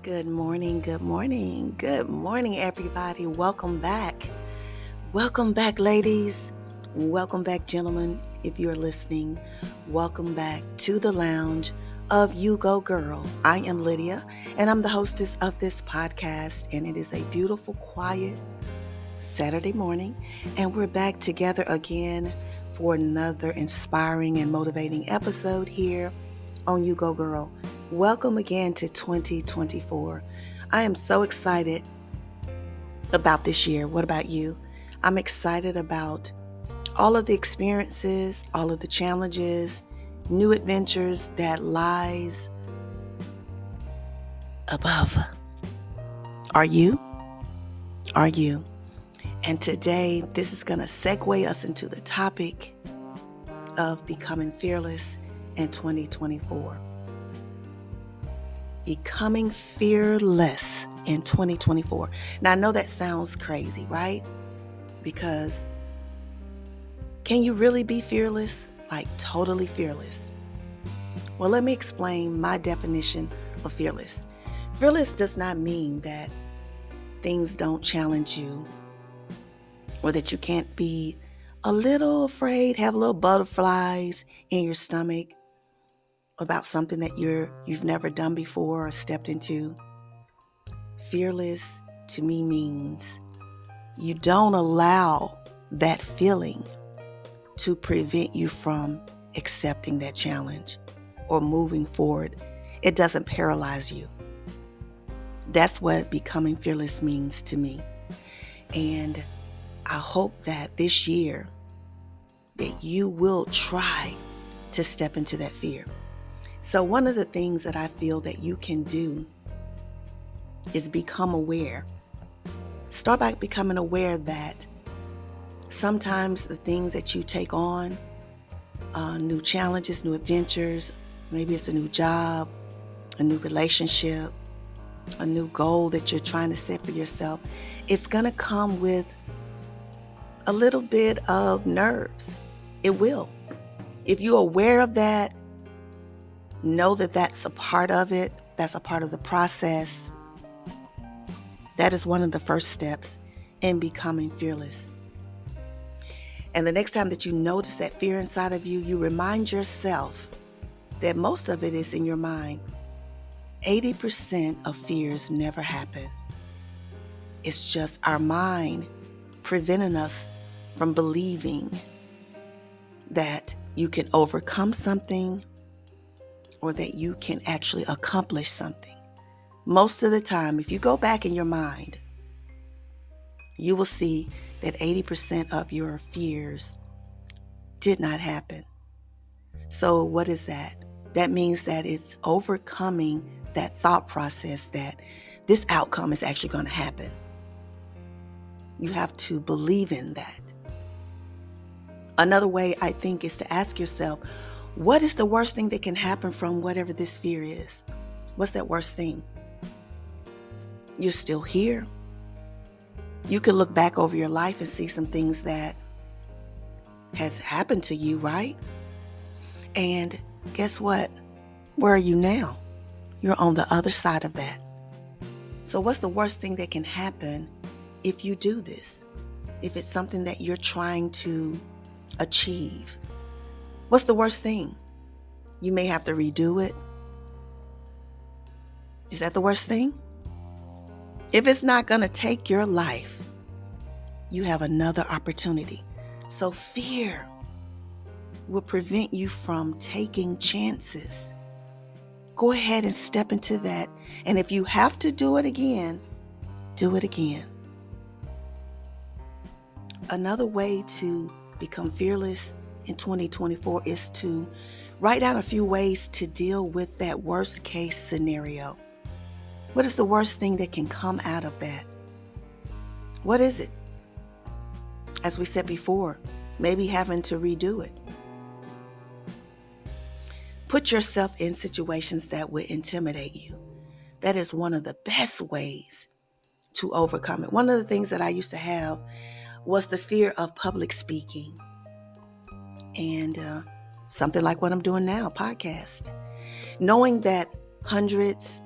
Good morning, good morning, good morning, everybody. Welcome back. Welcome back, ladies. Welcome back, gentlemen, if you're listening. Welcome back to the lounge of You Go Girl. I am Lydia, and I'm the hostess of this podcast, and it is a beautiful, quiet Saturday morning, and we're back together again for another inspiring and motivating episode here on You Go Girl. Welcome again to 2024. I am so excited about this year. What about you? I'm excited about all of the experiences, all of the challenges, new adventures that lies above. Are you? Are you? And today, this is going to segue us into the topic of becoming fearless in 2024. Becoming fearless in 2024. Now, I know that sounds crazy, right? Because can you really be fearless? Like totally fearless? Well, let me explain my definition of fearless. Fearless does not mean that things don't challenge you or that you can't be a little afraid, have little butterflies in your stomach about something that you've never done before or stepped into. Fearless to me means you don't allow that feeling to prevent you from accepting that challenge or moving forward. It doesn't paralyze you. That's what becoming fearless means to me. And I hope that this year that you will try to step into that fear. So one of the things that I feel that you can do is become aware. Start by becoming aware that sometimes the things that you take on, new challenges, new adventures, maybe it's a new job, a new relationship, a new goal that you're trying to set for yourself, it's going to come with a little bit of nerves. It will. If you're aware of that, know that that's a part of it. That's a part of the process. That is one of the first steps in becoming fearless. And the next time that you notice that fear inside of you, you remind yourself that most of it is in your mind. 80% of fears never happen. It's just our mind preventing us from believing that you can overcome something or that you can actually accomplish something. Most of the time, if you go back in your mind, you will see that 80% of your fears did not happen. So what is that? That means that it's overcoming that thought process that this outcome is actually going to happen. You have to believe in that. Another way I think is to ask yourself, what is the worst thing that can happen from whatever this fear is? What's that worst thing? You're still here. You could look back over your life and see some things that has happened to you, right? And guess what? Where are you now? You're on the other side of that. So what's the worst thing that can happen if you do this? If it's something that you're trying to achieve? What's the worst thing? You may have to redo it. Is that the worst thing? If it's not going to take your life, you have another opportunity. So fear will prevent you from taking chances. Go ahead and step into that. And if you have to do it again, do it again. Another way to become fearless in 2024 is to write down a few ways to deal with that worst case scenario. What is the worst thing that can come out of that? What is it? As we said before, maybe having to redo it. Put yourself in situations that would intimidate you. That is one of the best ways to overcome it. One of the things that I used to have was the fear of public speaking. And something like what I'm doing now, podcast. Knowing that hundreds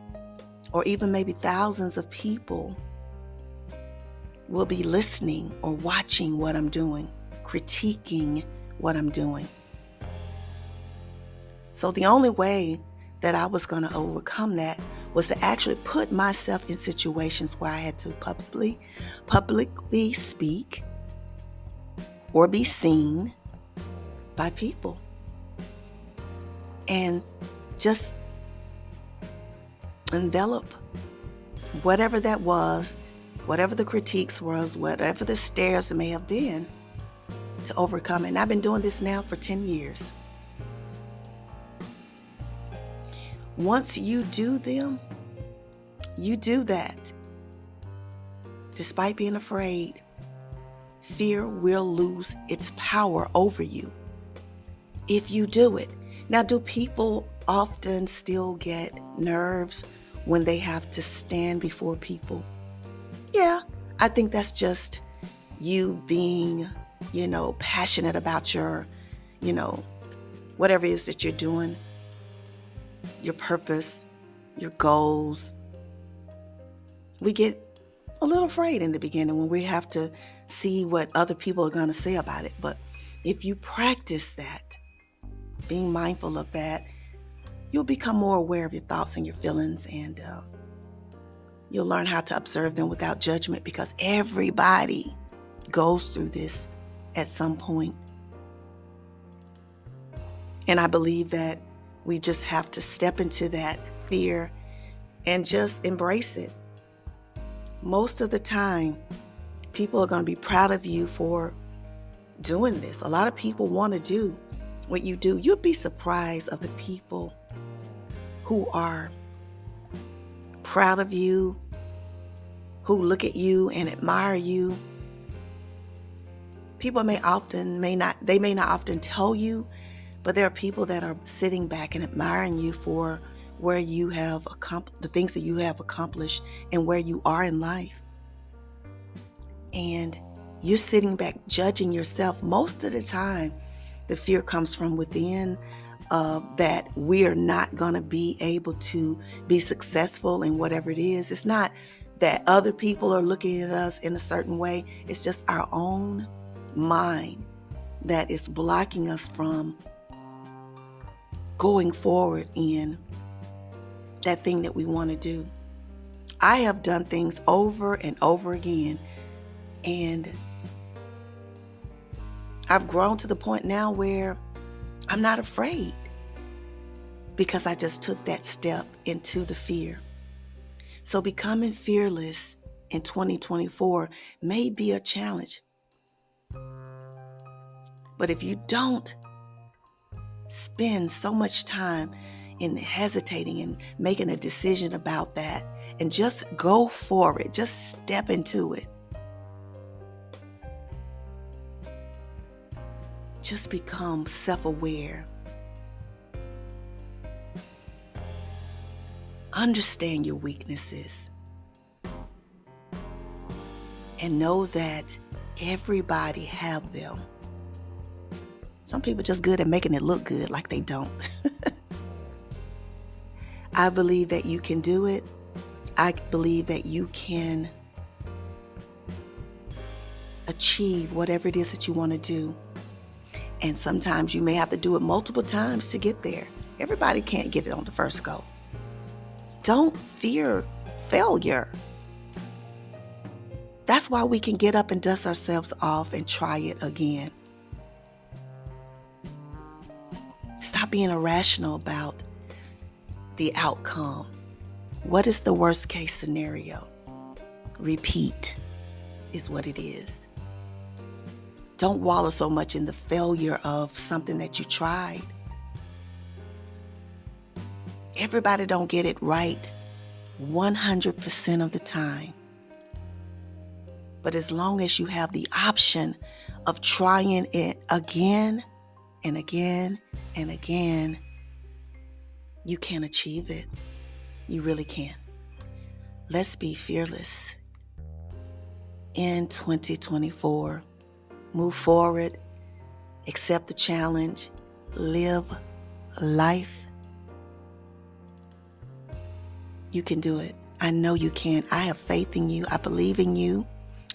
or even maybe thousands of people will be listening or watching what I'm doing, critiquing what I'm doing. So the only way that I was going to overcome that was to actually put myself in situations where I had to publicly speak or be seen by people. And just envelop whatever that was, whatever the critiques was, whatever the stares may have been, to overcome it. And I've been doing this now for 10 years. Once you do them, you do that. Despite being afraid, fear will lose its power over you if you do it. Now, do people often still get nerves when they have to stand before people? Yeah, I think that's just you being, passionate about your, whatever it is that you're doing, your purpose, your goals. We get a little afraid in the beginning when we have to see what other people are going to say about it. But if you practice that, being mindful of that, you'll become more aware of your thoughts and your feelings, and you'll learn how to observe them without judgment, because everybody goes through this at some point. And I believe that we just have to step into that fear and just embrace it. Most of the time, people are going to be proud of you for doing this. A lot of people want to do what you do. You'll be surprised of the people who are proud of you, who look at you and admire you. People may not often tell you, but there are people that are sitting back and admiring you for where you have the things that you have accomplished and where you are in life. And you're sitting back judging yourself. Most of the time, the fear comes from within, that we are not going to be able to be successful in whatever it is. It's not that other people are looking at us in a certain way. It's just our own mind that is blocking us from going forward in that thing that we want to do. I have done things over and over again, and I've grown to the point now where I'm not afraid, because I just took that step into the fear. So becoming fearless in 2024 may be a challenge. But if you don't spend so much time in hesitating and making a decision about that, and just go for it, just step into it. Just become self-aware. Understand your weaknesses. And know that everybody have them. Some people just good at making it look good like they don't. I believe that you can do it. I believe that you can achieve whatever it is that you want to do. And sometimes you may have to do it multiple times to get there. Everybody can't get it on the first go. Don't fear failure. That's why we can get up and dust ourselves off and try it again. Stop being irrational about the outcome. What is the worst case scenario? Repeat is what it is. Don't wallow so much in the failure of something that you tried. Everybody don't get it right 100% of the time. But as long as you have the option of trying it again and again and again, you can achieve it. You really can. Let's be fearless in 2024. Move forward, accept the challenge, live life. You can do it. I know you can. I have faith in you. I believe in you.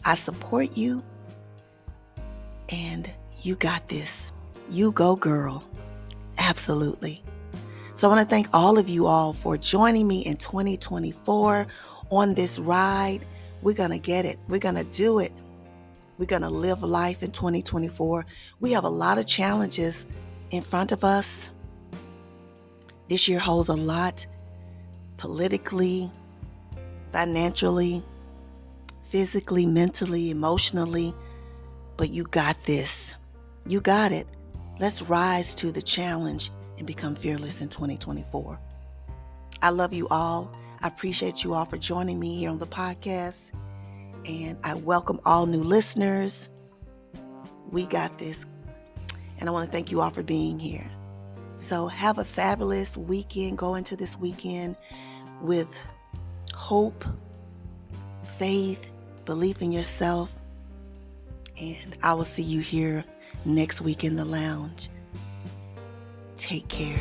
I support you. And you got this. You go, girl. Absolutely. So I want to thank all of you all for joining me in 2024 on this ride. We're going to get it. We're going to do it. We're going to live life in 2024. We have a lot of challenges in front of us. This year holds a lot politically, financially, physically, mentally, emotionally. But you got this. You got it. Let's rise to the challenge and become fearless in 2024. I love you all. I appreciate you all for joining me here on the podcast. And I welcome all new listeners. We got this. And I want to thank you all for being here. So have a fabulous weekend. Go into this weekend with hope, faith, belief in yourself. And I will see you here next week in the lounge. Take care.